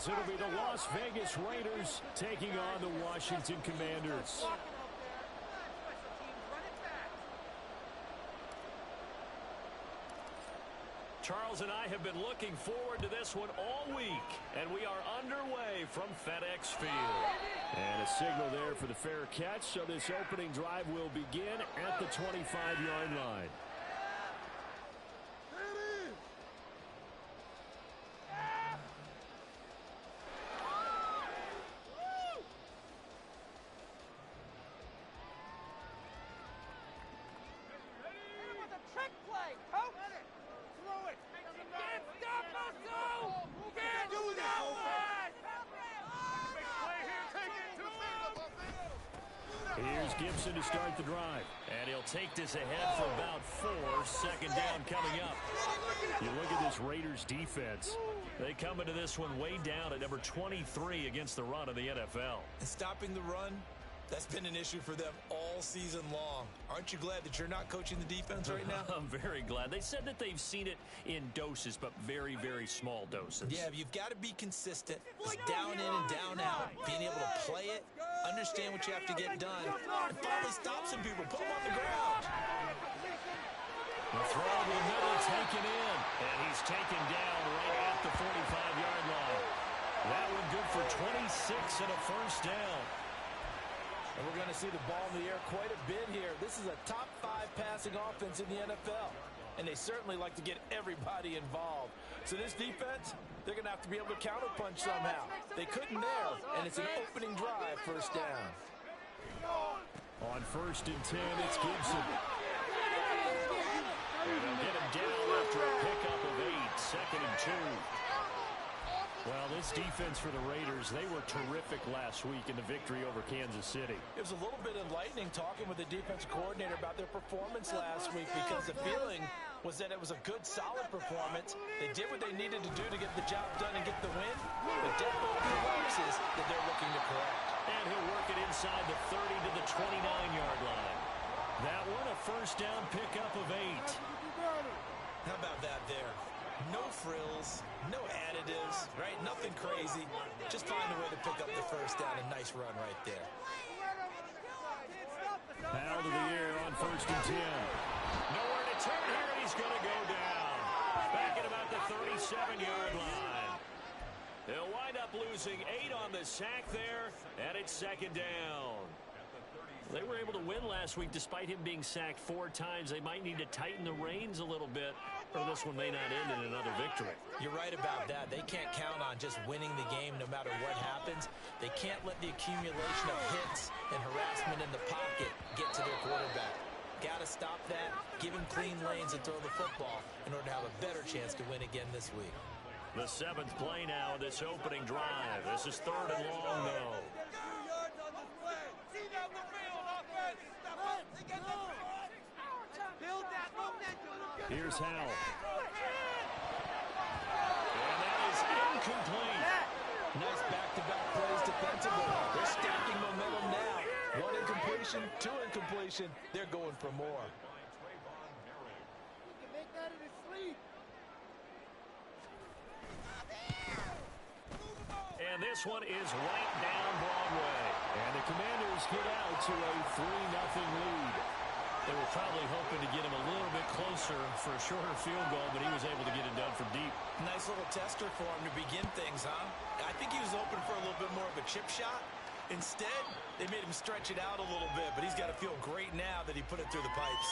as it'll be the Las Vegas Raiders taking on the Washington Commanders. Charles and I have been looking forward to this one all week, and we are underway from FedEx Field. And a signal there for the fair catch, so this opening drive will begin at the 25-yard line. Here's Gibson to start the drive. And he'll take this ahead for about 4. Second down coming up. You look at this Raiders defense. They come into this one way down at number 23 against the run of the NFL. And stopping the run, that's been an issue for them all season long. Aren't you glad that you're not coaching the defense right now? I'm very glad. They said that they've seen it in doses, but very, very small doses. Yeah, you've got to be consistent. It's down in and down out. Being able to play it, understand what you have to get done, and finally stop some people. Put them on the ground. The throw to the middle taken in, and he's taken down right at the 45-yard line. That one good for 26 and a first down. And we're going to see the ball in the air quite a bit here. This is a top 5 passing offense in the NFL. And they certainly like to get everybody involved. So this defense, they're going to have to be able to counterpunch somehow. They couldn't there, and it's an opening drive, first down. On 1st and 10, it's Gibson. And they'll get him down after a pickup of 8. 2nd and 2. Well, this defense for the Raiders, they were terrific last week in the victory over Kansas City. It was a little bit enlightening talking with the defensive coordinator about their performance last week, because the feeling was that it was a good, solid performance. They did what they needed to do to get the job done and get the win, but definitely a few lapses that they're looking to correct. And he'll work it inside the 30 to the 29-yard line. That one a first down pickup of 8. How about that there? No frills, no additives, right? Nothing crazy. Just find a way to pick up the first down. A nice run right there. Out of the air on 1st and 10. Nowhere to turn here, and he's going to go down. Back at about the 37-yard line. They'll wind up losing 8 on the sack there, and it's 2nd down. They were able to win last week despite him being sacked 4 times. They might need to tighten the reins a little bit, or this one may not end in another victory. You're right about that. They can't count on just winning the game no matter what happens. They can't let the accumulation of hits and harassment in the pocket get to their quarterback. Got to stop that, give him clean lanes and throw the football in order to have a better chance to win again this week. The 7th play now in this opening drive. This is 3rd and long, though. Here's Howell. And that is incomplete. Nice back-to-back plays defensively. They're stacking momentum now. 1 incompletion, 2 incompletion. They're going for more. And this one is right down Broadway. And the Commanders get out to a 3-0 lead. They were probably hoping to get him a little bit closer for a shorter field goal, but he was able to get it done from deep. Nice little tester for him to begin things, huh? I think he was open for a little bit more of a chip shot. Instead, they made him stretch it out a little bit, but he's got to feel great now that he put it through the pipes.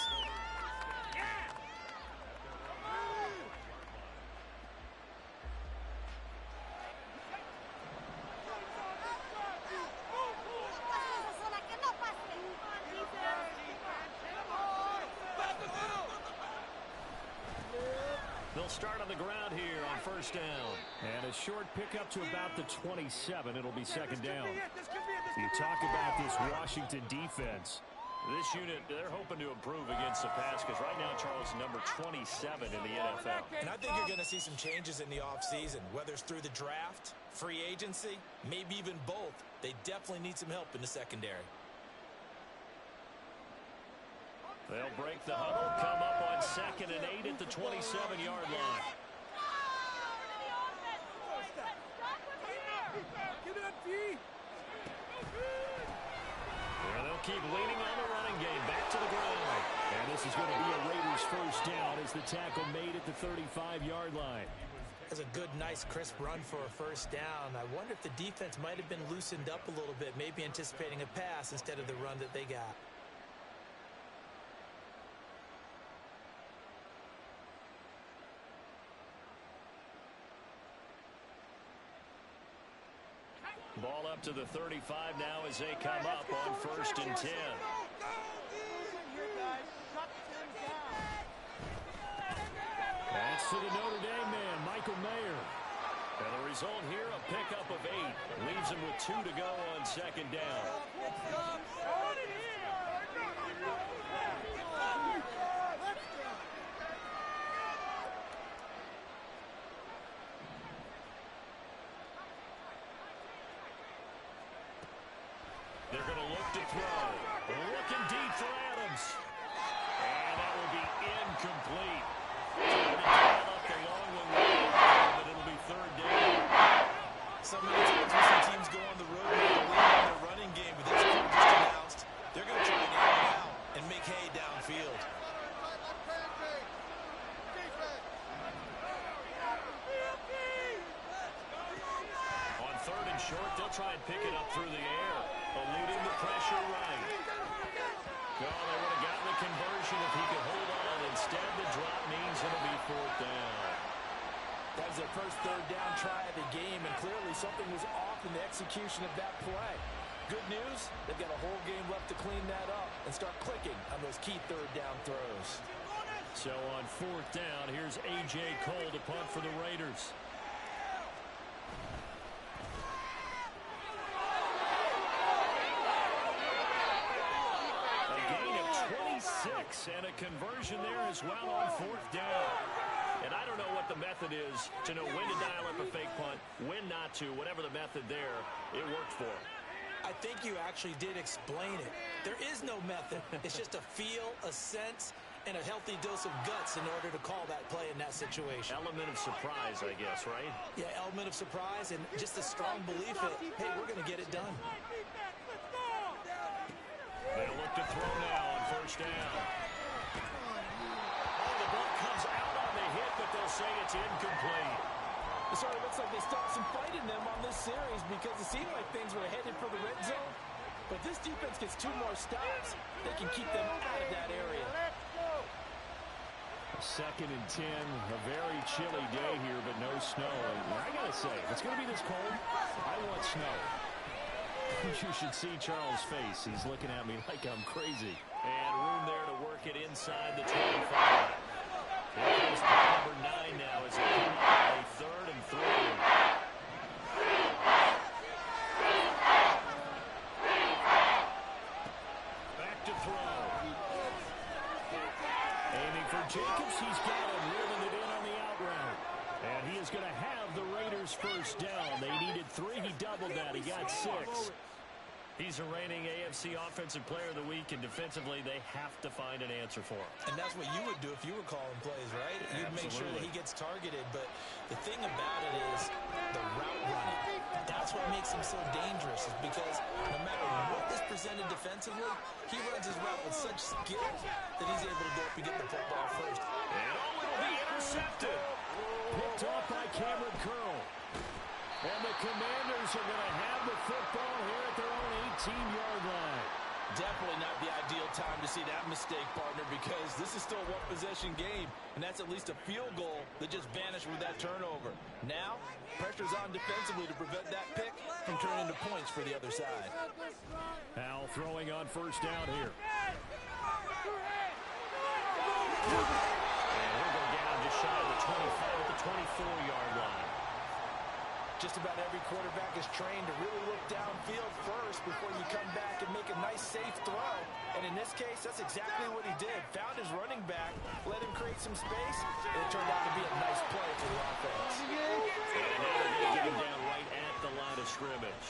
They'll start on the ground here on 1st down. And a short pickup to about the 27. It'll be 2nd down. You talk about this Washington defense. This unit, they're hoping to improve against the pass because right now, Charles, number 27 in the NFL. And I think you're going to see some changes in the offseason, whether it's through the draft, free agency, maybe even both. They definitely need some help in the secondary. They'll break the huddle, come up on 2nd and 8 at the 27-yard line. this is going to be a Raiders first down as the tackle made at the 35-yard line. That's a good, nice, crisp run for a first down. I wonder if the defense might have been loosened up a little bit, maybe anticipating a pass instead of the run that they got. Ball up to the 35 now as they come up on 1st and 10. That's to the Notre Dame man, Michael Mayer. And the result here, a pickup of 8. Leaves him with 2 to go on 2nd down. They're going to look to throw. Looking deep for Adams. And that will be incomplete. Up the long one, but it'll be 3rd down. So many times we see teams go on the road and lean on their running game, but this crew just announced they're going to try and air it out and make hay downfield. On 3rd and short, they'll try and pick it up through the air, eluding the pressure right. No, they would have gotten the conversion if he could hold on. Instead, the drop means it'll be 4th down. That was their first 3rd down try of the game, and clearly something was off in the execution of that play. Good news, they've got a whole game left to clean that up and start clicking on those key 3rd down throws. So on 4th down, here's A.J. Cole to punt for the Raiders. And a conversion there as well on 4th down. And I don't know what the method is to know when to dial up a fake punt, when not to. Whatever the method there, it worked for him. I think you actually did explain it. There is no method. It's just a feel, a sense, and a healthy dose of guts in order to call that play in that situation. Element of surprise, I guess, right? Yeah, element of surprise and just a strong belief that, hey, we're going to get it done. They'll look to throw now on 1st down. The ball comes out on the hit, but they'll say it's incomplete. It sort of looks like they still have some fight in them on this series because it seemed like things were headed for the red zone. But this defense gets 2 more stops. They can keep them out of that area. 2nd and 10, a very chilly day here, but no snow. I got to say, if it's going to be this cold, I want snow. You should see Charles' face. He's looking at me like I'm crazy. And room there to work it inside the 25. Here comes number 9 now as they come up a 3rd and 3. Back to throw. Aiming for Jacobs. He's got him, reeling it in on the out route. And he is going to have the Raiders first down. They needed 3. He doubled that. He got 6. He's a reigning AFC Offensive Player of the Week, and defensively, they have to find an answer for him. And that's what you would do if you were calling plays, right? You'd make sure that he gets targeted. But the thing about it is the route running. That's what makes him so dangerous, is because no matter what is presented defensively, he runs his route with such skill that he's able to go up and get the football first. And it'll be intercepted. Picked off by Cameron Curl. And the Commanders are going to have the football here at their own 18-yard line. Definitely not the ideal time to see that mistake, partner, because this is still a one-possession game, and that's at least a field goal that just vanished with that turnover. Now, pressure's on defensively to prevent that pick from turning into points for the other side. Howell throwing on 1st down here. And he'll go down just shy of the 25 at the 24-yard line. Just about every quarterback is trained to really look downfield first before you come back and make a nice, safe throw. And in this case, that's exactly what he did. Found his running back, let him create some space, and it turned out to be a nice play for the offense. And now they're going to get him down right at the line of scrimmage.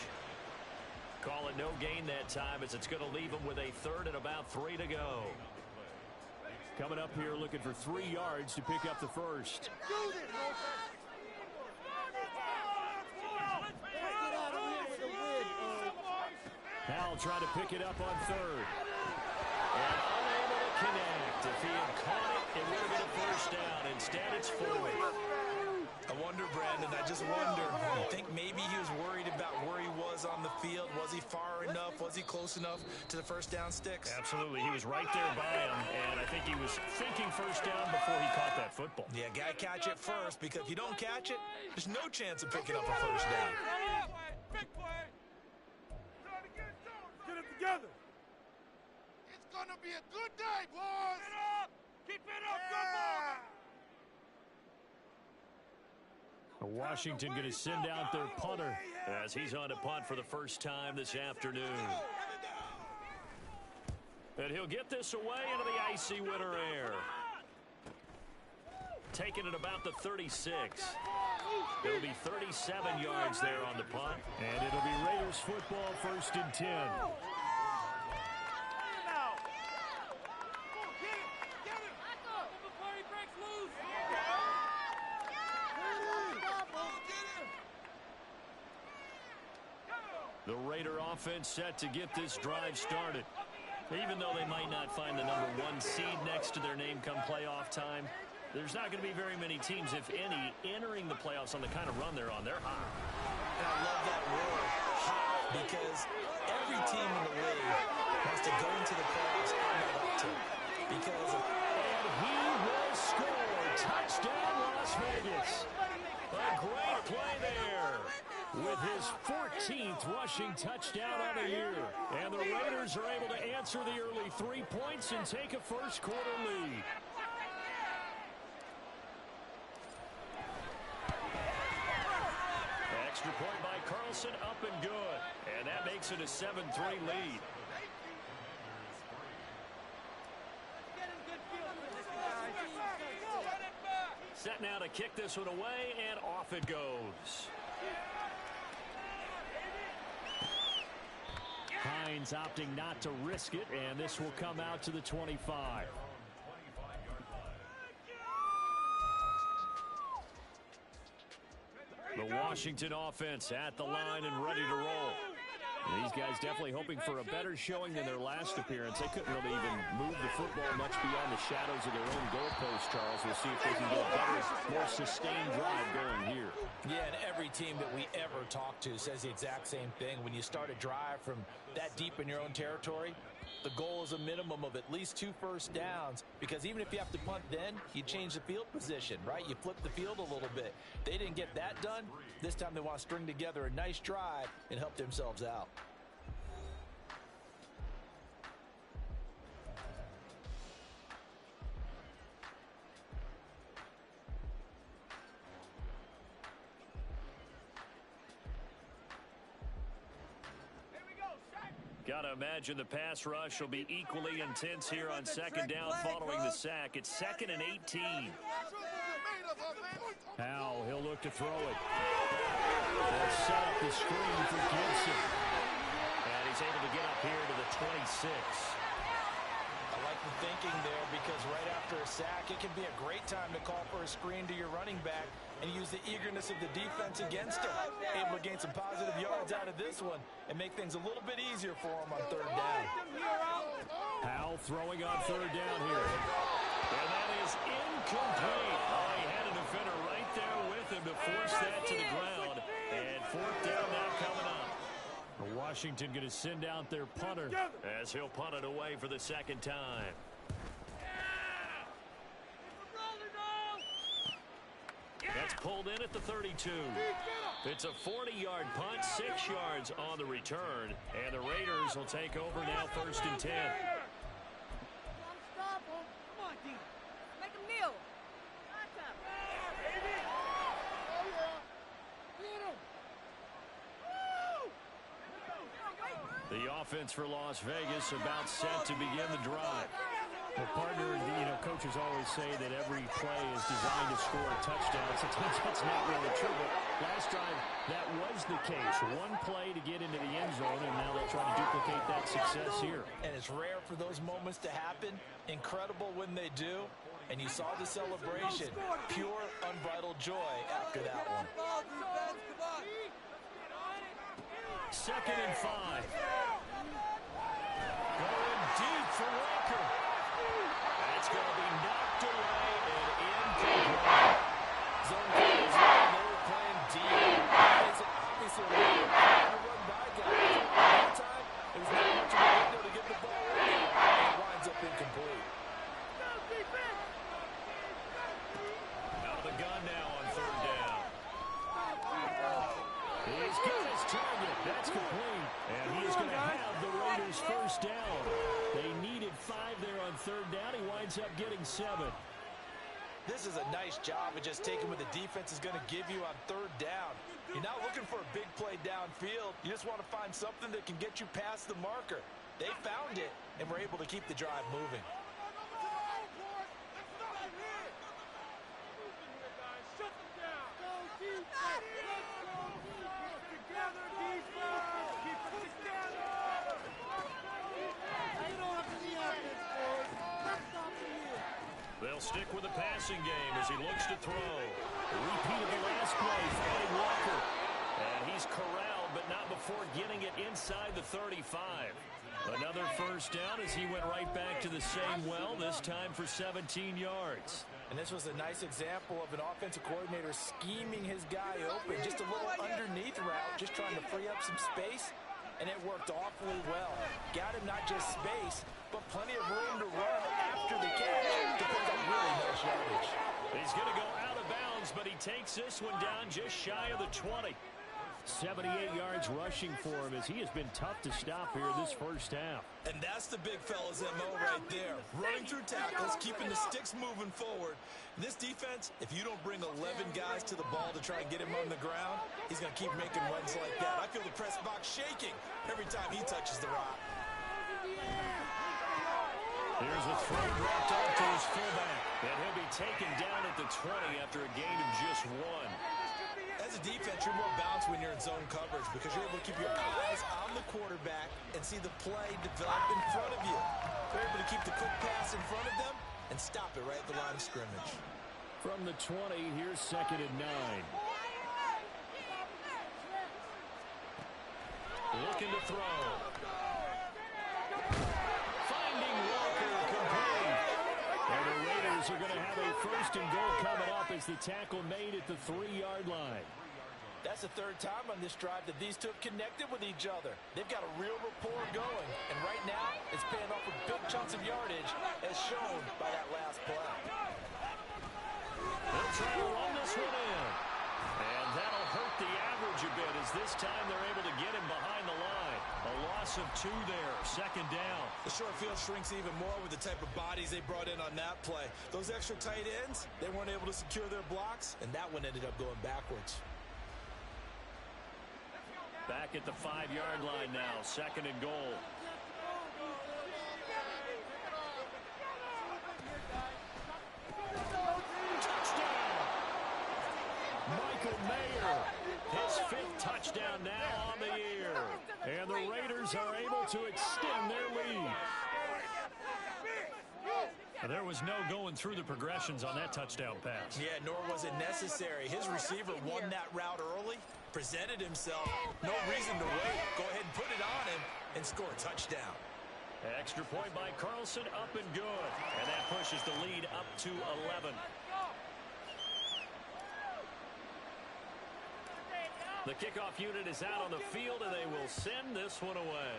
Call it no gain that time, as it's going to leave him with a 3rd and about 3 to go. Coming up here looking for 3 yards to pick up the first. Howell trying to pick it up on 3rd. And unable to connect. If he had caught it, it would have been a first down. Instead, it's 4. I wonder, Brandon, I just wonder. You think maybe he was worried about where he was on the field? Was he far enough? Was he close enough to the first down sticks? Absolutely. He was right there by him, and I think he was thinking first down before he caught that football. Yeah, got to catch it first, because if you don't catch it, there's no chance of picking up a first down. Big play. Get it together. It's gonna be a good day, boys. Keep it up. Keep it up. Good ball. Washington going to send out their punter as he's on to punt for the first time this afternoon. And he'll get this away into the icy winter air. Taking it about the 36. It'll be 37 yards there on the punt. And it'll be Raiders football, 1st and 10. The Raider offense set to get this drive started. Even though they might not find the number 1 seed next to their name come playoff time, there's not going to be very many teams, if any, entering the playoffs on the kind of run they're on. They're hot. And I love that word, hot, because every team in the league wants to go into the playoffs on that uptick. And he will score. Touchdown, Las Vegas. A great play there with his 14th rushing touchdown on the year. And the Raiders are able to answer the early 3 points and take a first-quarter lead. Extra point by Carlson, up and good. And that makes it a 7-3 lead. Set now to kick this one away, and off it goes. Hines opting not to risk it, and this will come out to the 25. The Washington offense at the line and ready to roll. These guys definitely hoping for a better showing than their last appearance. They couldn't really even move the football much beyond the shadows of their own goalpost, Charles. We'll see if they can get a better, more sustained drive going here. Yeah, and every team that we ever talk to says the exact same thing. When you start a drive from that deep in your own territory, the goal is a minimum of at least 2 first downs, because even if you have to punt then, you change the field position, right? You flip the field a little bit. They didn't get that done. This time they want to string together a nice drive and help themselves out. Got to imagine the pass rush will be equally intense here on second down following the sack. It's 2nd and 18. Howell, he'll look to throw it. They'll set up the screen for Gibson. And he's able to get up here to the 26. I like the thinking there, because right after a sack, it can be a great time to call for a screen to your running back and use the eagerness of the defense against him. Able to gain some positive yards out of this one and make things a little bit easier for him on 3rd down. Howell throwing on 3rd down here. And that is incomplete. Oh, he had a defender right there with him to force that to the ground. And 4th down now coming up. Washington going to send out their punter as he'll punt it away for the 2nd time. That's pulled in at the 32. It's a 40-yard punt, 6 yards on the return, and the Raiders will take over now 1st and 10. Stop him. Come on, D. Make him kneel. The offense for Las Vegas about set to begin the drive. Well, partner, coaches always say that every play is designed to score a touchdown. Sometimes that's not really true, but last drive that was the case. One play to get into the end zone, and now they'll try to duplicate that success here. And it's rare for those moments to happen. Incredible when they do. And you saw the celebration. Pure, unbridled joy after that one. 2nd and 5. Going deep for Walker. That's going zone coverage. They were playing deep. It's obviously a run by guys. That time, it was not much of a window to get the ball in there. And it winds up incomplete. Out of the gun now on third down. He's got his target. That's complete. And he's going to have the Raiders first down. They needed 5 there on third down. He winds up getting 7. This is a nice job of just taking what the defense is going to give you on third down. You're not looking for a big play downfield. You just want to find something that can get you past the marker. They found it and were able to keep the drive moving. They'll stick with the passing game as he looks to throw. A repeat of the last play, finding Walker. And he's corralled, but not before getting it inside the 35. Another first down as he went right back to the same well, this time for 17 yards. And this was a nice example of an offensive coordinator scheming his guy open. Just a little underneath route, just trying to free up some space. And it worked awfully well. Got him not just space, but plenty of room to run after the catch to put that really nice yardage. He's going to go out of bounds, but he takes this one down just shy of the 20. 78 yards rushing for him as he has been tough to stop here this first half. And that's the big fella's MO right there. Running through tackles, keeping the sticks moving forward. This defense, if you don't bring 11 guys to the ball to try and get him on the ground, he's going to keep making runs like that. I feel the press box shaking every time he touches the rock. Here's a throw dropped off to his fullback. And he'll be taken down at the 20 after a gain of just 1. As a defense, you're more balanced when you're in zone coverage because you're able to keep your eyes on the quarterback and see the play develop in front of you. You're able to keep the quick pass in front of them and stop it right at the line of scrimmage. From the 20, here's 2nd and 9. Looking to throw. Finding Walker complete. And the Raiders are going to have a 1st and goal coming up as the tackle made at the 3-yard line. That's the 3rd time on this drive that these two have connected with each other. They've got a real rapport going. And right now, it's paying off with big chunks of yardage as shown by that last play. They'll try to run this one in. And that'll hurt the average a bit as this time they're able to get him behind the line. A loss of 2 there, 2nd down. The short field shrinks even more with the type of bodies they brought in on that play. Those extra tight ends, they weren't able to secure their blocks, and that one ended up going backwards. Back at the 5-yard line now, 2nd and goal. Touchdown! Michael Mayer, His 5th touchdown now on the year. and the Raiders are able to extend their lead. There was no going through the progressions on that touchdown pass. Yeah, nor was it necessary. His receiver won that route early, presented himself. No reason to wait. Go ahead and put it on him and score a touchdown. Extra point by Carlson, up and good. And that pushes the lead up to 11. The kickoff unit is out on the field, and they will send this one away.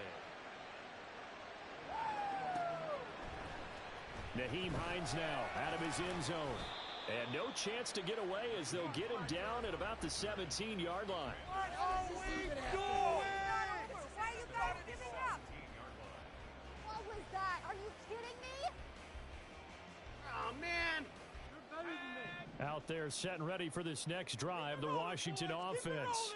Nyheim Hines now out of his end zone. And no chance to get away as they'll get him down at about the 17-yard line. Why are you guys giving up? What was that? Are you kidding me? Oh, man. You're better than me. Out there setting ready for this next drive, the Washington offense.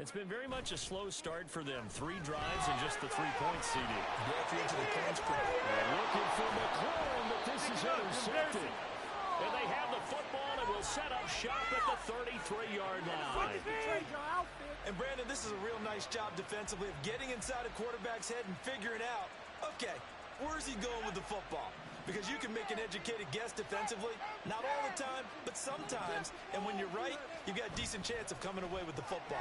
It's been very much a slow start for them. 3 drives and just the 3 points, CD. Yeah, if you're into the points Looking for McLaurin, but this is intercepted. And they have the football and will set up shop at the 33-yard line. And, Brandon, this is a real nice job defensively of getting inside a quarterback's head and figuring out, okay, where's he going with the football? Because you can make an educated guess defensively, not all the time, but sometimes. And when you're right, you've got a decent chance of coming away with the football.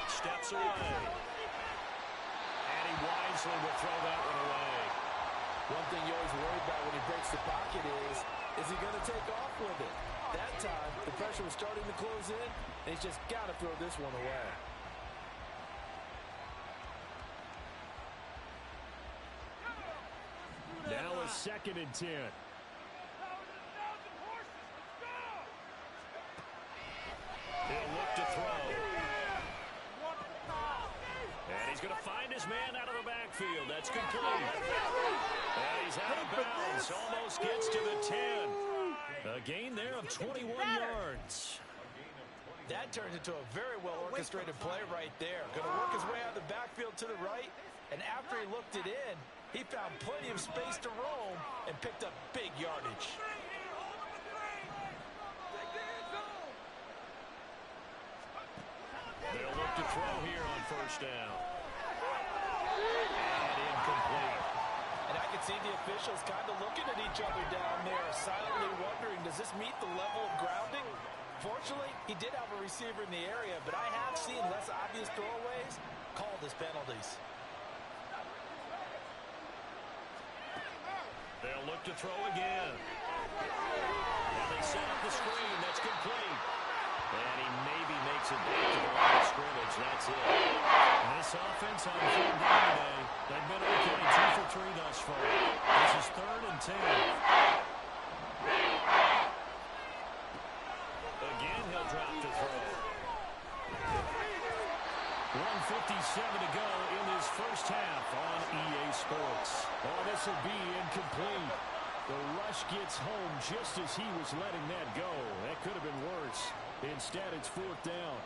Steps away. And he wisely will throw that one away. One thing you always worry about when he breaks the pocket is he going to take off with it? That time, the pressure was starting to close in, and he's just got to throw this one away. Now a 2nd and 10. He'll look to throw. And he's going to find his man out of the backfield. That's complete. And he's out of bounds. Almost gets to the 10. A gain there of 21 yards. That turned into a very well-orchestrated play right there. Going to work his way out of the backfield to the right, and after he looked it in, he found plenty of space to roam and picked up big yardage. They'll look to throw here on 1st down. And incomplete. And I can see the officials kind of looking at each other down there, silently wondering, does this meet the level of grounding? Fortunately, he did have a receiver in the area, but I have seen less obvious throwaways called as penalties. They'll look to throw again. And they set up the screen. That's complete. And he maybe makes it back to the line of scrimmage. That's it. And this offense on 4th down today, they've been okay 2 for 3 thus far. This is 3rd and 10. Again, he'll drop to throw. 1:57 to go in this 1st half on EA Sports. Oh, this will be incomplete. The rush gets home just as he was letting that go. That could have been worse. Instead, it's 4th down.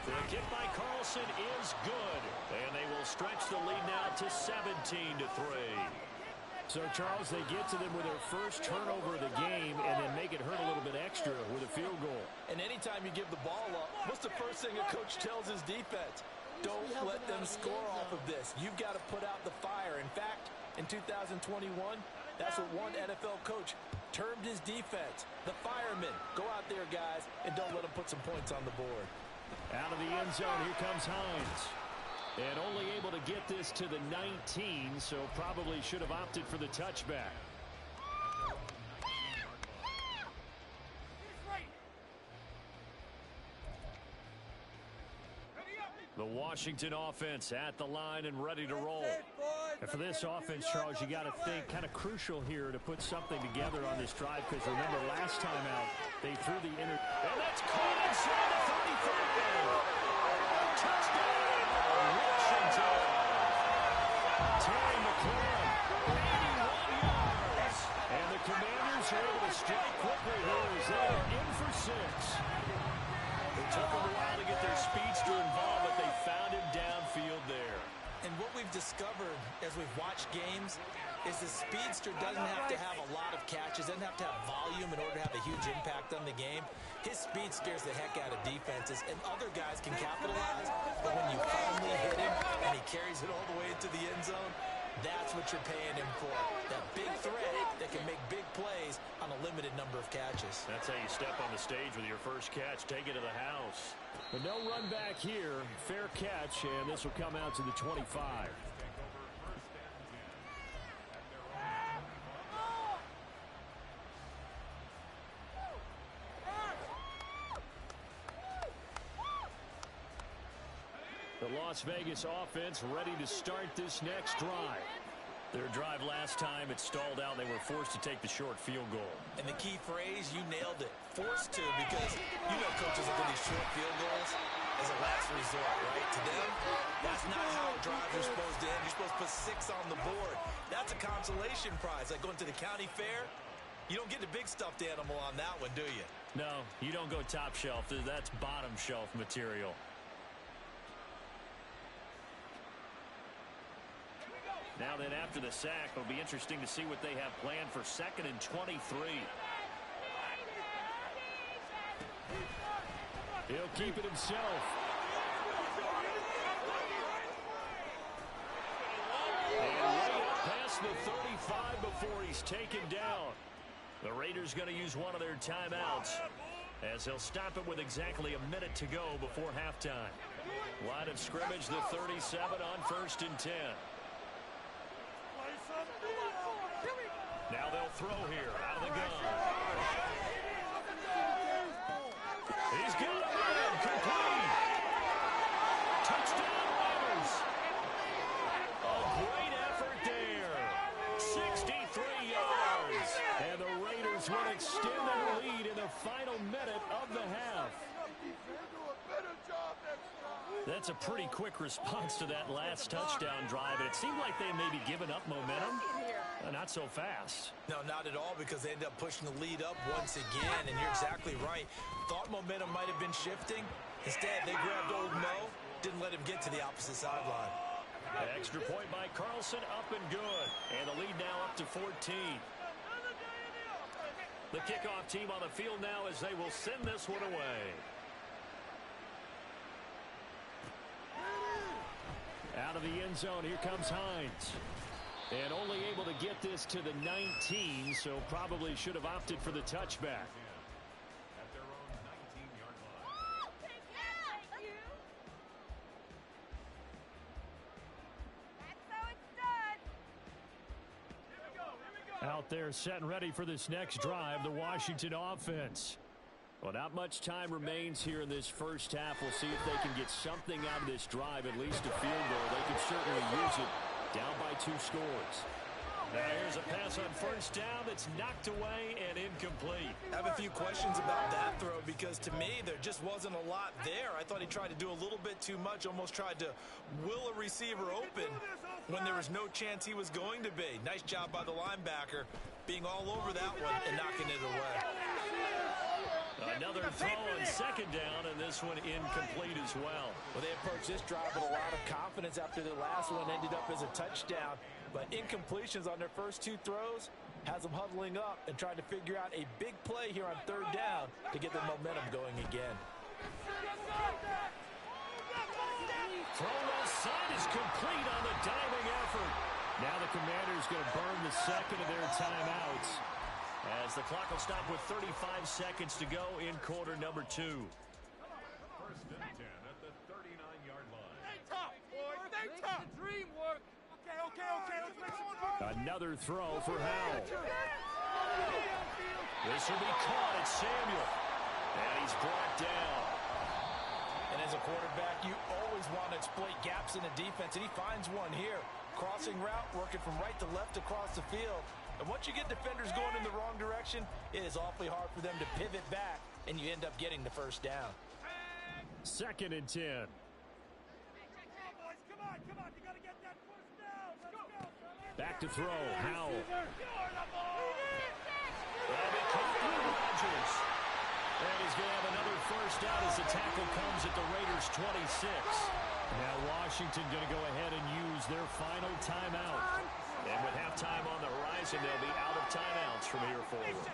The kick by Carlson is good. And they will stretch the lead now to 17 to 3. So, Charles, they get to them with their first turnover of the game and then make it hurt a little bit extra with a field goal. And anytime you give the ball up, what's the first thing a coach tells his defense? Don't let them score off of this. You've got to put out the fire. In fact, in 2021, that's what one NFL coach termed his defense. The firemen. Go out there, guys, and don't let them put some points on the board. Out of the end zone, here comes Hines. And only able to get this to the 19, so probably should have opted for the touchback. The Washington offense at the line and ready to roll. And for this offense, Charles, you got to think kind of crucial here to put something together on this drive, because remember last time out, they threw the And that's caught inside the 35. Touchdown, Washington. Terry McLaurin, 81 yards. And the Commanders are able to strike quickly here as they are in for 6. It took them a while to get their speedster involved, but they found him downfield there. And what we've discovered as we've watched games is the speedster doesn't have to have a lot of catches, doesn't have to have volume in order to have a huge impact on the game. His speed scares the heck out of defenses, and other guys can capitalize. But when you finally hit him and he carries it all the way into the end zone, that's what you're paying him for. That big threat that can make big plays on a limited number of catches. That's how you step on the stage with your first catch. Take it to the house. But no run back here. Fair catch, and this will come out to the 25. The Las Vegas offense ready to start this next drive. Their drive last time, it stalled out. They were forced to take the short field goal. And the key phrase, you nailed it. Forced to, because you know coaches look at these short field goals as a last resort, right? To them, that's not how drives are supposed to end. You're supposed to put 6 on the board. That's a consolation prize. Like going to the county fair, you don't get the big stuffed animal on that one, do you? No, you don't go top shelf. That's bottom shelf material. Now then, after the sack, it'll be interesting to see what they have planned for 2nd and 23. He'll keep it himself. And way up past the 35 before he's taken down. The Raiders going to use one of their timeouts as they'll stop it with exactly a minute to go before halftime. Line of scrimmage, the 37 on 1st and 10. Now they'll throw here out of the gun. He's got a man complete. Touchdown Raiders. A great effort there. 63 yards. And the Raiders will extend their lead in the final minute of the half. That's a pretty quick response to that last touchdown drive, and it seemed like they may be giving up momentum. Not so fast. No, not at all, because they ended up pushing the lead up once again, and you're exactly right. Thought momentum might have been shifting. Instead, they grabbed old Mo, didn't let him get to the opposite sideline. Extra point by Carlson, up and good. And the lead now up to 14. The kickoff team on the field now as they will send this one away. Out of the end zone, here comes Hines. And only able to get this to the 19, so probably should have opted for the touchback. At their own 19-yard line. That's how it's done. Out there set and ready for this next drive, the Washington offense. Well, not much time remains here in this first half. We'll see if they can get something out of this drive, at least a field goal. They could certainly use it. Down by 2 scores. Now here's a pass on first down that's knocked away and incomplete. I have a few questions about that throw, because to me there just wasn't a lot there. I thought he tried to do a little bit too much, almost tried to will a receiver open when there was no chance he was going to be. Nice job by the linebacker being all over that one and knocking it away. Another throw on second down, and this one incomplete as well. Well, they approached this drive with a lot of confidence after the last one ended up as a touchdown. But incompletions on their first 2 throws has them huddling up and trying to figure out a big play here on third down to get the momentum going again. Throw left side is complete on the diving effort. Now the Commanders going to burn the second of their timeouts, as the clock will stop with 35 seconds to go in quarter number 2. First and 10 at the 39-yard line. Stay tough, boys. Stay tough. The dream work. Okay. Let's make some fun. Another throw for Howell. This will be caught at Samuel. And he's brought down. And as a quarterback, you always want to exploit gaps in the defense, and he finds one here. Crossing route, working from right to left across the field. And once you get defenders going in the wrong direction, it is awfully hard for them to pivot back, and you end up getting the first down. Second and 10. Back to throw, Howell. That'll be caught by Rodgers. And he's going to have another first down as the tackle comes at the Raiders' 26. Now Washington going to go ahead and use their final timeout. And with halftime on the horizon, they'll be out of timeouts from here forward.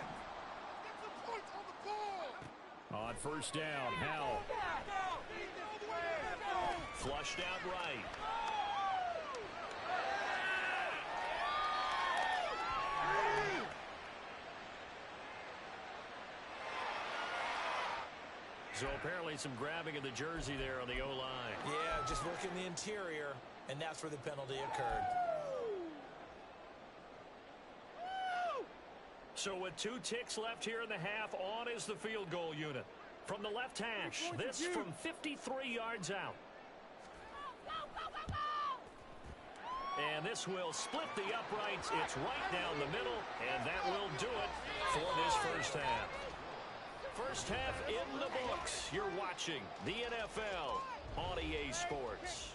On first down, Howell. Flushed out right. So apparently some grabbing of the jersey there on the O-line. Yeah, just working the interior, and that's where the penalty occurred. So with 2 ticks left here in the half, on is the field goal unit. From the left hash, this from 53 yards out. And this will split the uprights. It's right down the middle, and that will do it for this first half. First half in the books. You're watching the NFL on EA Sports.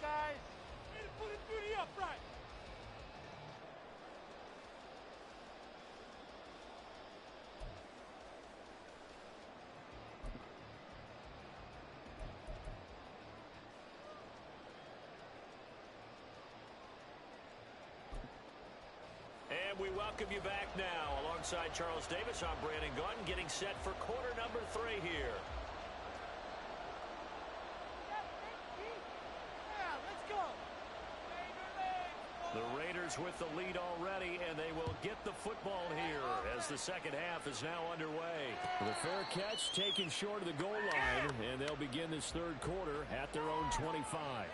And we welcome you back now. Alongside Charles Davis, I'm Brandon Gunn, getting set for quarter number 3 here. The Raiders with the lead already, and they will get the football here as the second half is now underway. The fair catch taken short of the goal line, and they'll begin this third quarter at their own 25.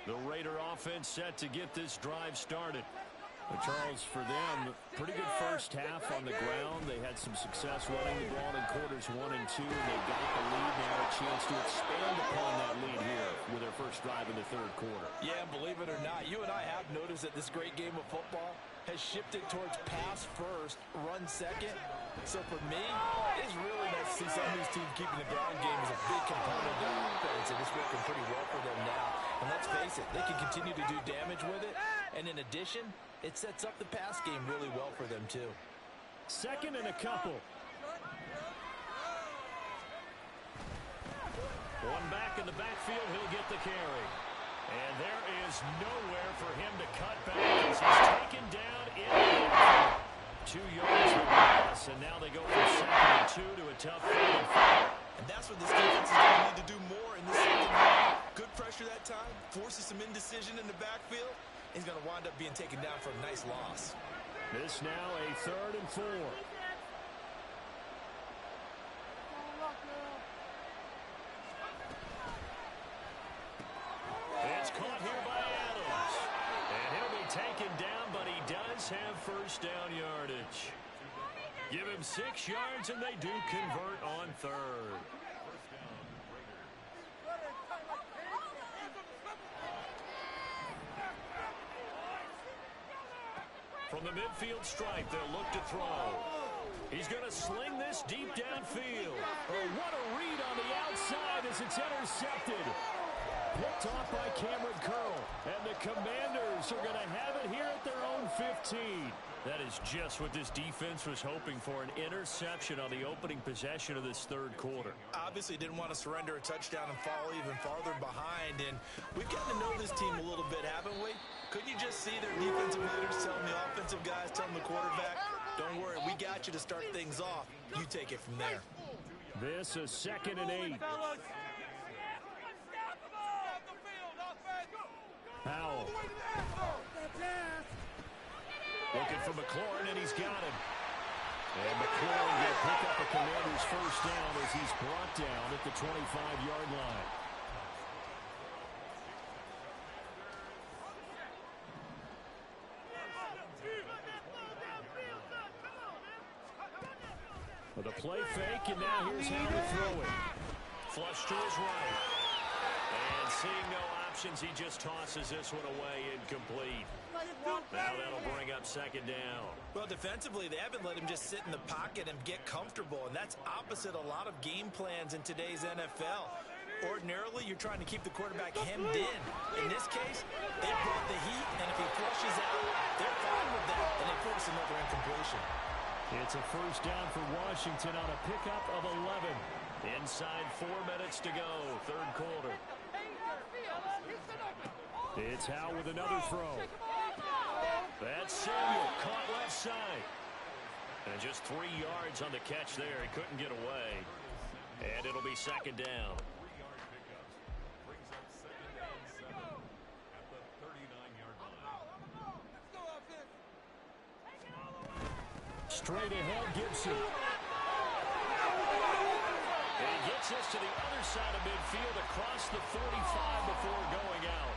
The Raider offense set to get this drive started. But Charles, for them, pretty good first half on the ground. They had some success running the ball in quarters 1 and 2, and they got the lead. Now a chance to expand upon that lead here with their first drive in the third quarter. Yeah, believe it or not, you and I have noticed that this great game of football has shifted towards pass first, run second. So for me, it's really nice to see some of these teams keeping the ground game as a big component of their offense, and it's working pretty well for them now. And let's face it, they can continue to do damage with it. And in addition, it sets up the pass game really well for them, too. Second and a couple. One back in the backfield, he'll get the carry. And there is nowhere for him to cut back as he's taken down in the backfield. 2 yards of loss, and now they go from 2nd and 2 to a tough 3rd and 4. And that's what this defense is going to need to do more in the second half. Good pressure that time, forces some indecision in the backfield. He's going to wind up being taken down for a nice loss. This now a 3rd and 4. It's caught here by Adams. And he'll be taken down, but he does have first down yardage. Give him 6 yards, and they do convert on 3rd. From the midfield stripe, they'll look to throw. He's going to sling this deep downfield. Oh, what a read on the outside as it's intercepted. Picked off by Cameron Curl. And the Commanders are going to have it here at their own 15. That is just what this defense was hoping for, an interception on the opening possession of this third quarter. Obviously didn't want to surrender a touchdown and fall even farther behind. And we've gotten to know this team a little bit, haven't we? Couldn't you just see their defensive leaders telling the offensive guys, telling the quarterback, don't worry, we got you to start things off. You take it from there. This is 2nd and 8. Powell. Looking for McLaurin, and he's got him. And McLaurin will pick up a Commander's first down as he's brought down at the 25-yard line. With a play fake, and now here's how to throw it. Flush to his right. And seeing no options, he just tosses this one away incomplete. Now that'll bring up 2nd down. Well, defensively, they haven't let him just sit in the pocket and get comfortable, and that's opposite a lot of game plans in today's NFL. Ordinarily, you're trying to keep the quarterback hemmed in. In this case, they brought the heat, and if he flushes out, they're fine with that, and they force another incompletion. It's a first down for Washington on a pickup of 11. Inside 4 minutes to go, third quarter. It's Howe with another throw. That's Samuel, caught left side. And just 3 yards on the catch there. He couldn't get away. And it'll be 2nd down. 3-yard pickups brings up 2nd down 7 at the 39-yard line. Straight ahead, Gibson. And he gets us to the other side of midfield across the 45 before going out.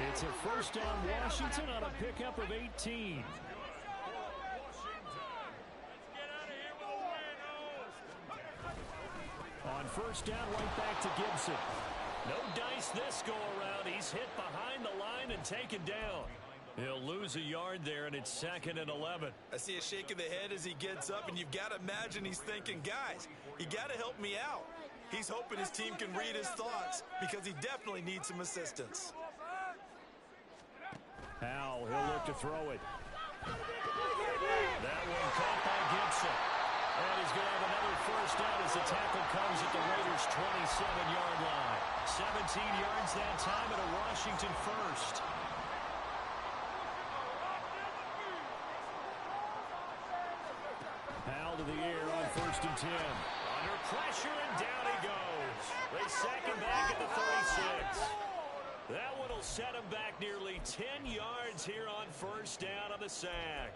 It's a first down Washington on a pickup of 18. On first down, right back to Gibson. No dice this go around. He's hit behind the line and taken down. He'll lose a yard there, and it's 2nd and 11. I see a shake of the head as he gets up, and you've got to imagine he's thinking, guys, you got to help me out. He's hoping his team can read his thoughts because he definitely needs some assistance. Howell, he'll look to throw it. That one caught by Gibson. And he's going to have another first down as the tackle comes at the Raiders' 27-yard line. 17 yards that time and a Washington first. Howell to the air on 1st and 10. Under pressure, and down he goes. They sack him back at the 36. That one will set him back nearly 10 yards here on first down on the sack.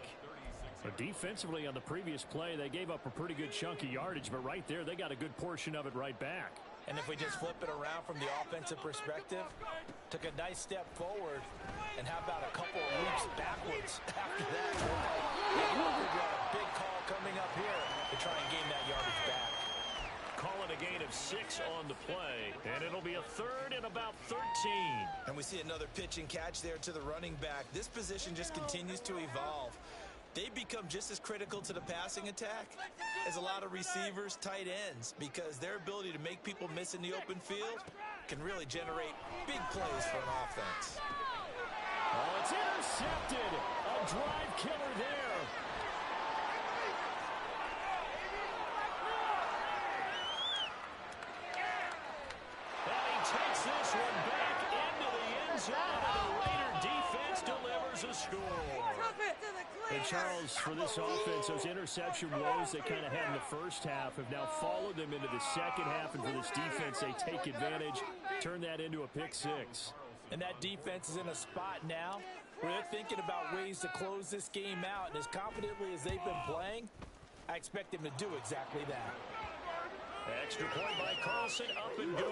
But defensively on the previous play, they gave up a pretty good chunk of yardage, but right there, they got a good portion of it right back. And if we just flip it around from the offensive perspective, took a nice step forward, and how about a couple of loops backwards after that? We've got a big call coming up here to try and gain that yardage back. Call it a gain of 6 on the play, and it'll be a 3rd and about 13. And we see another pitch and catch there to the running back. This position just continues to evolve. They become just as critical to the passing attack as a lot of receivers, tight ends, because their ability to make people miss in the open field can really generate big plays for an offense. Oh, it's intercepted. A drive killer there. And he takes this one back into the end zone, and the Raider defense delivers a score. And Charles, for this offense, those interception woes they kind of had in the first half have now followed them into the second half. And for this defense, they take advantage, turn that into a pick 6. And that defense is in a spot now where they're thinking about ways to close this game out. And as confidently as they've been playing, I expect them to do exactly that. Extra point by Carlson, up and good.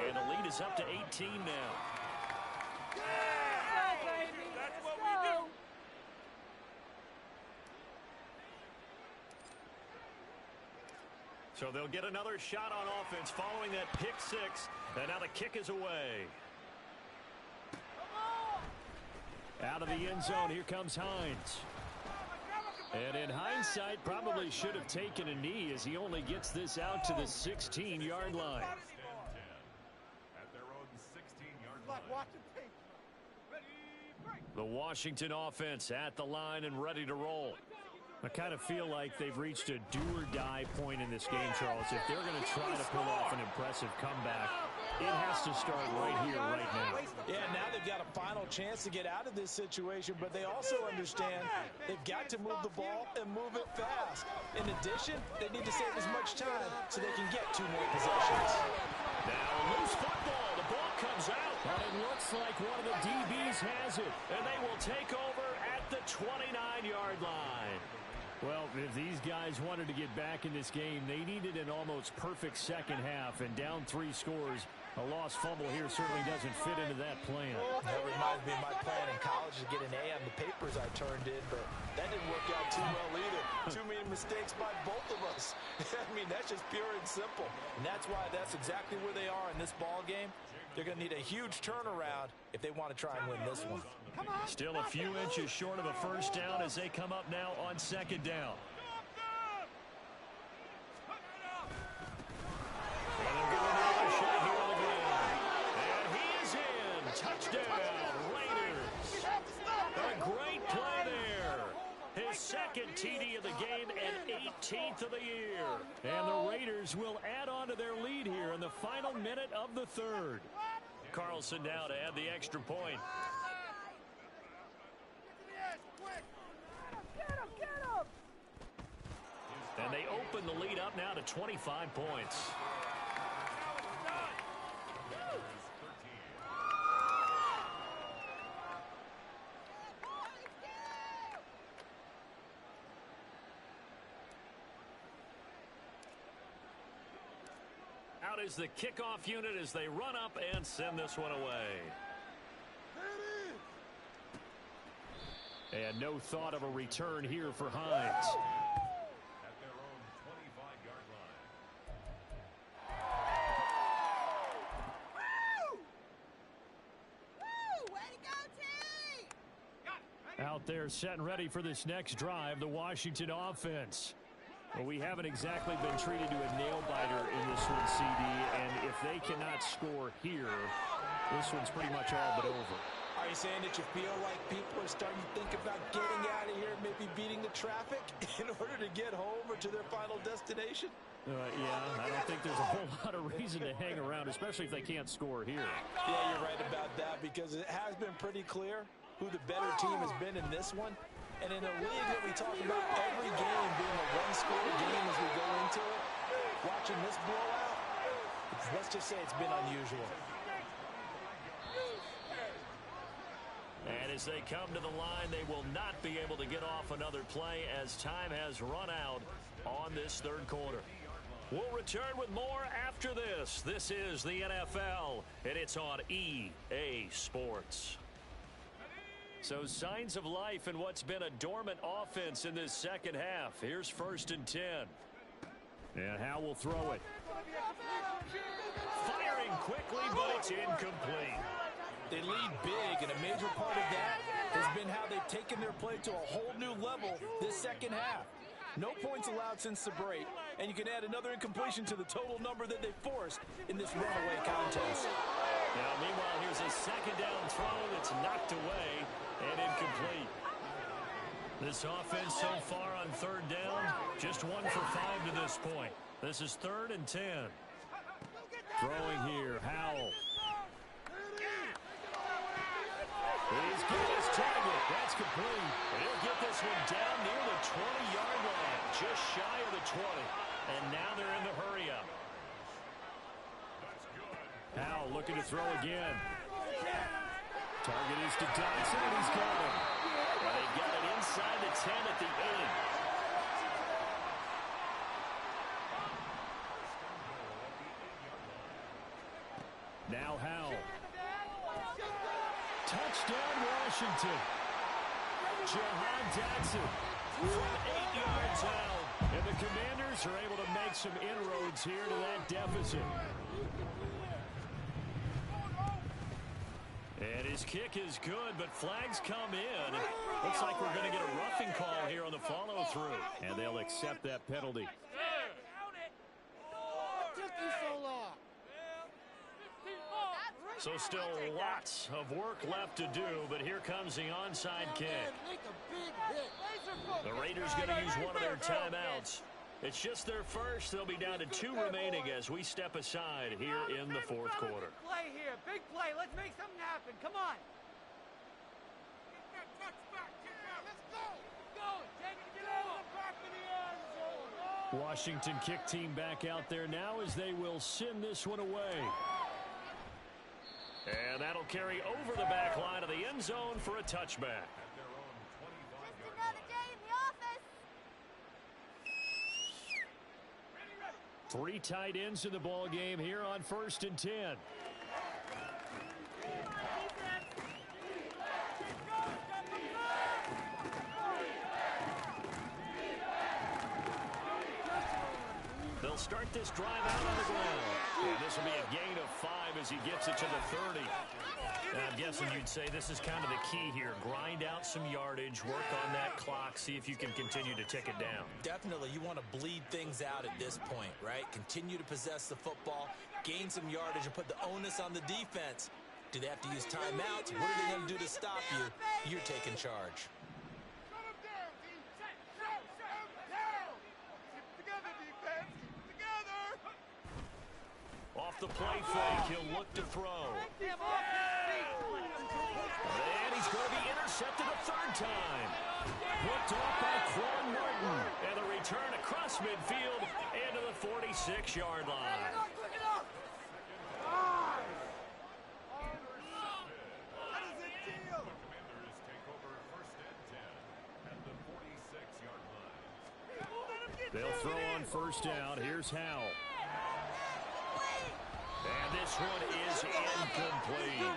And the lead is up to 18 now. That's what we do. So they'll get another shot on offense following that pick 6. And now the kick is away. Out of the end zone, here comes Hines. And in hindsight, probably should have taken a knee as he only gets this out to the 16-yard line. At their own 16-yard line. The Washington offense at the line and ready to roll. I kind of feel like they've reached a do-or-die point in this game, Charles. If they're going to try to pull off an impressive comeback, it has to start right here, right now. Yeah, now they've got a final chance to get out of this situation, but they also understand they've got to move the ball and move it fast. In addition, they need to save as much time so they can get 2 more possessions. Now loose football. The ball comes out. But it looks like one of the DBs has it. And they will take over at the 29-yard line. Well, if these guys wanted to get back in this game, they needed an almost perfect second half, and down 3 scores. A lost fumble here certainly doesn't fit into that plan. That reminds me of my plan in college to get an A on the papers I turned in, but that didn't work out too well either. Too many mistakes by both of us. I mean, that's just pure and simple. And that's why that's exactly where they are in this ball game. They're going to need a huge turnaround if they want to try and win this one. Still a few inches short of a first down as they come up now on 2nd down. And they'll give him another shot here on the ground. And he is in. Touchdown, Raiders. A great play there. His 2nd TD of the game and 18th of the year. And the Raiders will add on to their lead here in the final minute of the 3rd. Carlson now to add the extra point. And they open the lead up now to 25 points. Out is the kickoff unit as they run up and send this one away. And no thought of a return here for Hines. At their own 25-yard line. Out there set and ready for this next drive, the Washington offense. Well, we haven't exactly been treated to a nail-biter in this one, CD, and if they cannot score here, this one's pretty much all but over. Are you saying that you feel like people are starting to think about getting out of here and maybe beating the traffic in order to get home or to their final destination? Yeah, I don't think there's a whole lot of reason to hang around, especially if they can't score here. Yeah, you're right about that because it has been pretty clear who the better team has been in this one. And in a league that we talk about every game being a one-score game as we go into it, watching this blowout, let's just say it's been unusual. And as they come to the line, they will not be able to get off another play as time has run out on this 3rd quarter. We'll return with more after after this. This is the NFL, and it's on EA Sports. So signs of life in what's been a dormant offense in this second half. Here's 1st and 10. And Howell will throw it. Firing quickly, but it's incomplete. They lead big, and a major part of that has been how they've taken their play to a whole new level this second half. No points allowed since the break, and you can add another incompletion to the total number that they forced in this runaway contest. Now, meanwhile, here's a second down throw that's knocked away and incomplete. This offense so far on 3rd down, just 1 for 5 to this point. This is 3rd and 10. Throwing here, Howell. He's got his target. That's complete. And he'll get this one down near the 20-yard line, just shy of the 20. And now they're in the hurry-up. Howell looking to throw again. Target is to Dodson, and he's got it. Well, they got it inside the 10 at the 8. Now Howell. Touchdown, Washington. Jahan Dotson from 8 yards out. And the Commanders are able to make some inroads here to that deficit. And his kick is good, but flags come in. Looks like we're going to get a roughing call here on the follow-through. And they'll accept that penalty. So still lots of work left to do, but here comes the onside kick. The Raiders going to use one of their timeouts. It's just their first. They'll be down to 2 remaining as we step aside here in the 4th quarter. Big play here. Big play. Let's make something happen. Come on. Washington kick team back out there now as they will send this one away. And that'll carry over the back line of the end zone for a touchback. Just another day in the office. 3 tight ends in the ball game here on 1st and 10. They'll start this drive out on the ground. And this will be a gain of 5 as he gets it to the 30. And I'm guessing you'd say this is kind of the key here. Grind out some yardage, work on that clock, see if you can continue to tick it down. Definitely, you want to bleed things out at this point, right? Continue to possess the football, gain some yardage, and put the onus on the defense. Do they have to use timeouts? What are they going to do to stop you? You're taking charge. Off the play fake, he'll look to throw. And he's going to be intercepted a 3rd time. Hooked off by Quan Martin. And the return across midfield into the 46-yard line. They'll throw on 1st down. Here's Howell. And this one is incomplete.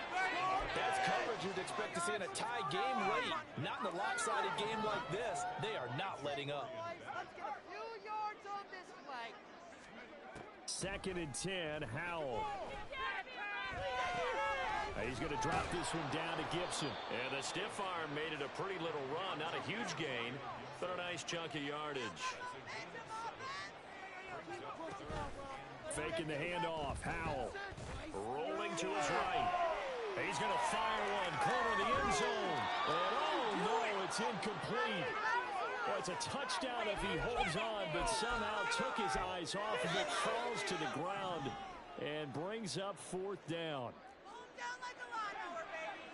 That's coverage you'd expect to see in a tie game late. Not in a lopsided game like this. They are not letting up. Let's get a few yards on this play. 2nd and 10, Howell. He's going to drop this one down to Gibson. And the stiff arm made it a pretty little run. Not a huge gain, but a nice chunk of yardage. Faking the handoff. Howell. Rolling to his right. He's going to fire one. Corner of the end zone. And oh, no, it's incomplete. Well, it's a touchdown if he holds on, but somehow took his eyes off of it, falls to the ground, and brings up 4th down. Down like a lawnmower, baby.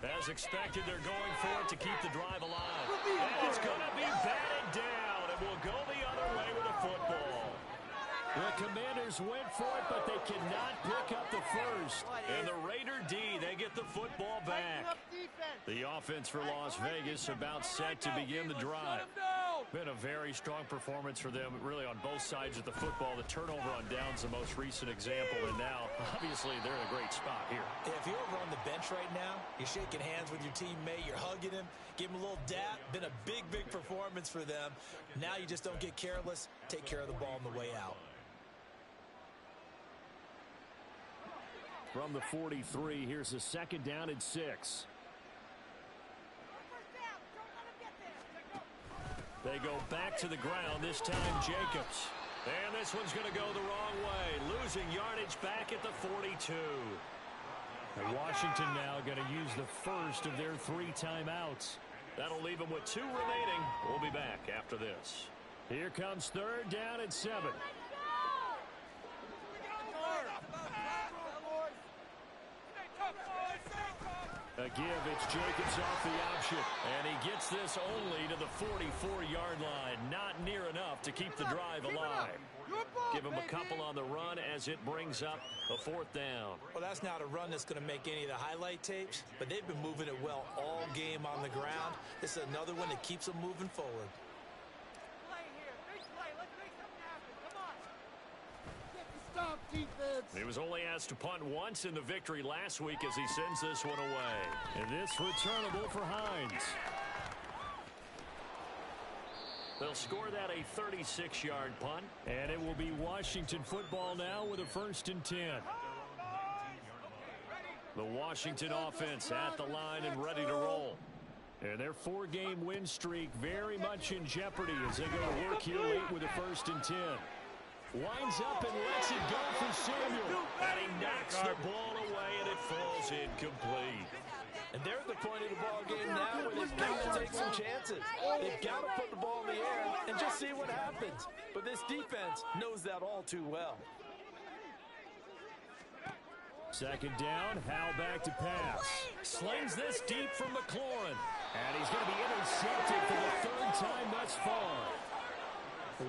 As expected, they're going for it to keep the drive alive. And it's going to be batted down, and we'll go the other way with a football. The Commanders went for it, but they cannot pick up the first. And the Raider D, they get the football back. Tighten up defense. The offense for Las Vegas about set to begin the drive. Been a very strong performance for them, really, on both sides of the football. The turnover on downs, the most recent example, and now, obviously, they're in a great spot here. Yeah, if you're over on the bench right now, you're shaking hands with your teammate, you're hugging him, give him a little dap. Been a big, big performance for them. Now you just don't get careless. Take care of the ball on the way out. From the 43, here's a 2nd down and 6. They go back to the ground, this time Jacobs. And this one's going to go the wrong way, losing yardage back at the 42. And Washington now going to use the first of their 3 timeouts. That'll leave them with 2 remaining. We'll be back after this. Here comes 3rd down and 7. A give, it's Jacobs off the option, and he gets this only to the 44-yard line. Not near enough to keep the drive alive. Give him a couple on the run as it brings up a 4th down. Well, that's not a run that's going to make any of the highlight tapes, but they've been moving it well all game on the ground. This is another one that keeps them moving forward. He was only asked to punt once in the victory last week as he sends this one away. And this returnable for Hines. They'll score that a 36-yard punt. And it will be Washington football now with a 1st and 10. The Washington offense at the line and ready to roll. And their 4-game win streak very much in jeopardy as they go to work here late with a 1st and 10. Winds up and lets it go for Samuel. And he knocks the ball away, and it falls incomplete. And they're at the point of the ball game now where they've got to take some chances. They've got to put the ball in the air and just see what happens. But this defense knows that all too well. 2nd down, Howell back to pass. Slings this deep from McLaurin. And he's going to be intercepted for the 3rd time thus far.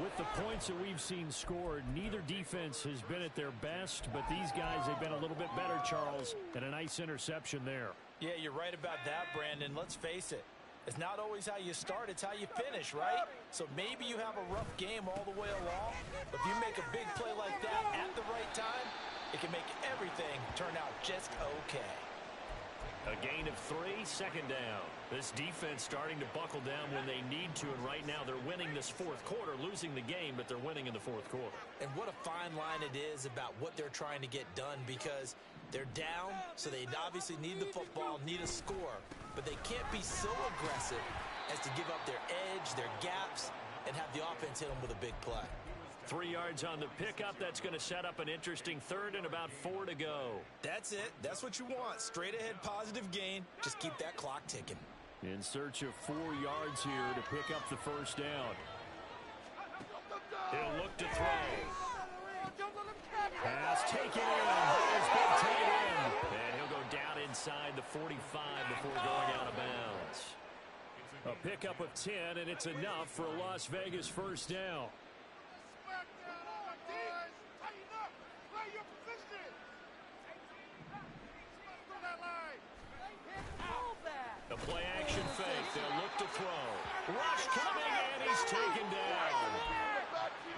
With the points that we've seen scored, neither defense has been at their best, but these guys have been a little bit better, Charles, and a nice interception there. Yeah, you're right about that, Brandon. Let's face it. It's not always how you start, it's how you finish, right? So maybe you have a rough game all the way along, but if you make a big play like that at the right time, it can make everything turn out just okay. A gain of 3, 2nd down. This defense starting to buckle down when they need to, and right now they're winning this 4th quarter, losing the game, but they're winning in the 4th quarter. And what a fine line it is about what they're trying to get done, because they're down, so they obviously need the football, need a score, but they can't be so aggressive as to give up their edge, their gaps, and have the offense hit them with a big play. 3 yards on the pickup. That's going to set up an interesting 3rd and about 4 to go. That's it. That's what you want. Straight ahead positive gain. Just keep that clock ticking. In search of 4 yards here to pick up the 1st down. He'll look to throw. Pass taken in. It's been taken in. And he'll go down inside the 45 before going out of bounds. A pickup of 10, and it's enough for a Las Vegas 1st down. A play action fake. They'll look to throw. Rush coming, and he's taken down.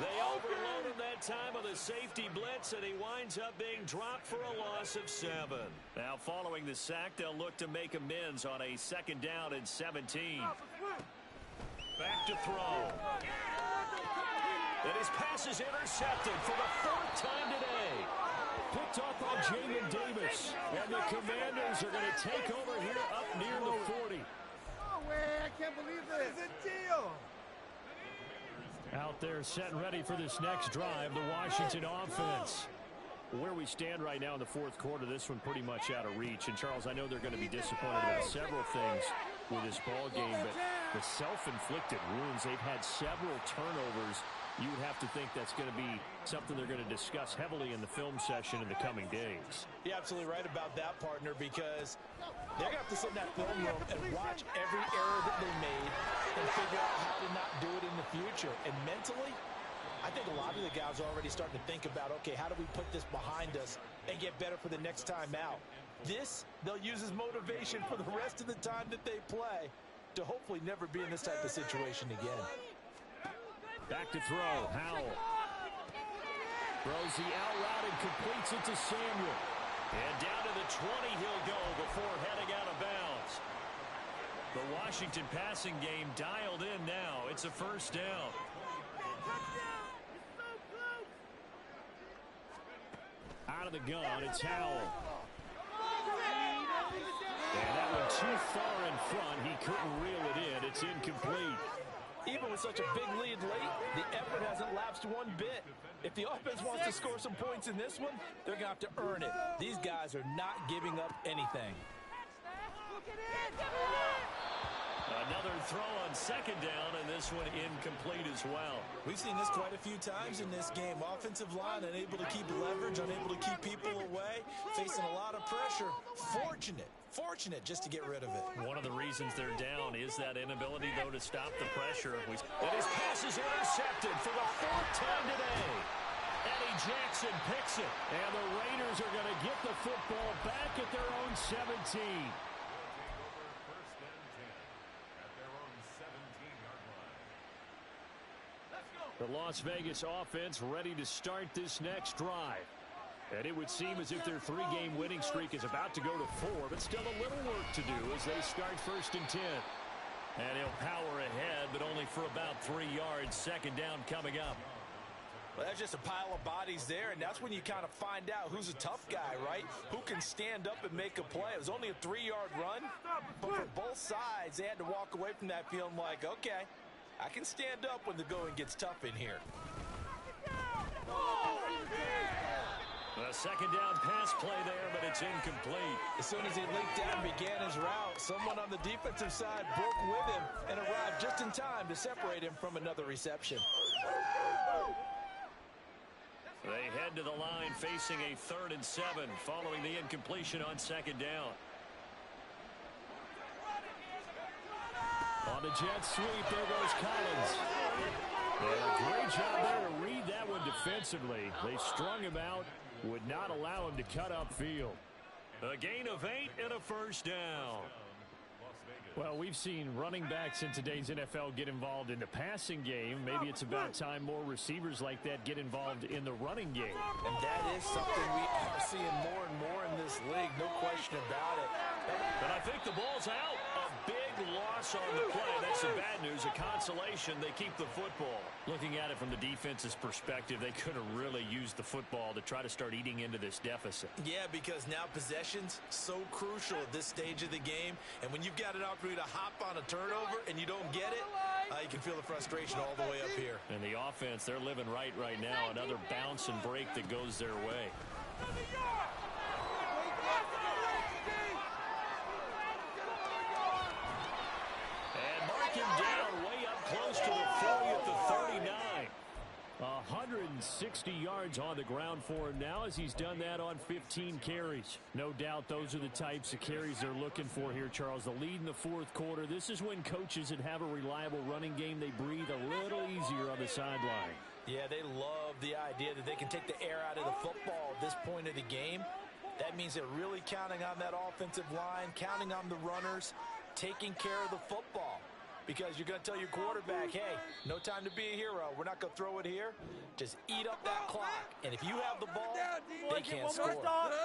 They overload him that time with a safety blitz, and he winds up being dropped for a loss of 7. Now following the sack, they'll look to make amends on a 2nd down and 17. Back to throw. And his pass is intercepted for the 4th time today. Picked off by Jamin Davis. And the Commanders are going to take over here up near the 40. No way, I can't believe this. It's a deal. Out there set and ready for this next drive, the Washington offense. Where we stand right now in the 4th quarter, this one pretty much out of reach. And, Charles, I know they're going to be disappointed about several things with this ball game, but the self-inflicted wounds, they've had several turnovers. You would have to think that's going to be something they're going to discuss heavily in the film session in the coming days. You're absolutely right about that, partner, because they're going to have to sit in that film room and watch every error that they made and figure out how to not do it in the future. And mentally, I think a lot of the guys are already starting to think about, okay, how do we put this behind us and get better for the next time out? This, they'll use as motivation for the rest of the time that they play to hopefully never be in this type of situation again. Back to throw, Howell. Throws the out route and completes it to Samuel. And down to the 20 he'll go before heading out of bounds. The Washington passing game dialed in now. It's a first down. Out of the gun, it's Howell. And that one too far in front. He couldn't reel it in. It's incomplete. Even with such a big lead late, the effort hasn't lapsed one bit. If the offense wants to score some points in this one, they're going to have to earn it. These guys are not giving up anything. Another throw on second down, and this one incomplete as well. We've seen this quite a few times in this game. Offensive line unable to keep leverage, unable to keep people away, facing a lot of pressure. Fortunate just to get rid of it. One of the reasons they're down is that inability, though, to stop the pressure. And his pass is intercepted for the fourth time today. Eddie Jackson picks it. And the Raiders are going to get the football back at their own 17. The Las Vegas offense ready to start this next drive. And it would seem as if their three-game winning streak is about to go to 4, but still a little work to do as they start 1st and 10. And he'll power ahead, but only for about 3 yards. Second down coming up. Well, that's just a pile of bodies there, and that's when you kind of find out who's a tough guy, right? Who can stand up and make a play. It was only a 3-yard run, but for both sides, they had to walk away from that feeling like, okay, I can stand up when the going gets tough in here. A second down pass play there, but it's incomplete. As soon as he leaped down and began his route, someone on the defensive side broke with him and arrived just in time to separate him from another reception. They head to the line facing a 3rd and 7 following the incompletion on second down. On the jet sweep, there goes Collins. And a great job there to read that one defensively. They strung him out, would not allow him to cut upfield. A gain of 8 and a first down. Well, we've seen running backs in today's NFL get involved in the passing game. Maybe it's about time more receivers like that get involved in the running game. And that is something we are seeing more and more in this league, no question about it. But I think the ball's out. A big loss on the play. That's the bad news. A consolation, they keep the football. Looking at it from the defense's perspective, they could have really used the football to try to start eating into this deficit. Yeah, because now possession's so crucial at this stage of the game. And when you've got an opportunity to hop on a turnover and you don't get it, you can feel the frustration all the way up here. And the offense, they're living right now. Another bounce and break that goes their way. And mark him down way up close to the 40 at the 39. 160 yards on the ground for him now as he's done that on 15 carries. No doubt those are the types of carries they're looking for here, Charles. The lead in the fourth quarter. This is when coaches that have a reliable running game, they breathe a little easier on the sideline. Yeah, they love the idea that they can take the air out of the football at this point of the game. That means they're really counting on that offensive line, counting on the runners, taking care of the football. Because you're going to tell your quarterback, hey, no time to be a hero. We're not going to throw it here. Just eat up that clock. And if you have the ball, they can't score.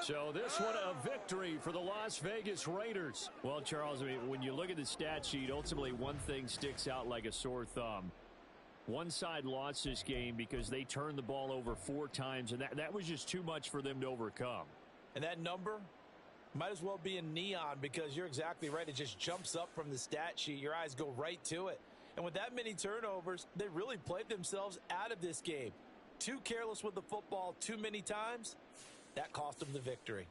So this one a victory for the Las Vegas Raiders. Well, Charles, I mean, when you look at the stat sheet, ultimately one thing sticks out like a sore thumb. One side lost this game because they turned the ball over 4 times, and that was just too much for them to overcome. And that number might as well be in neon because you're exactly right. It just jumps up from the stat sheet. Your eyes go right to it. And with that many turnovers, they really played themselves out of this game. Too careless with the football too many times. That cost them the victory.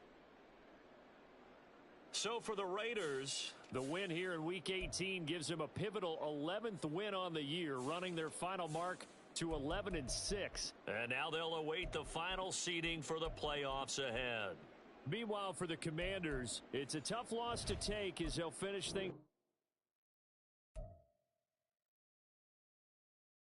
So for the Raiders, the win here in Week 18 gives them a pivotal 11th win on the year, running their final mark to 11-6. And now they'll await the final seeding for the playoffs ahead. Meanwhile, for the Commanders, it's a tough loss to take as they'll finish things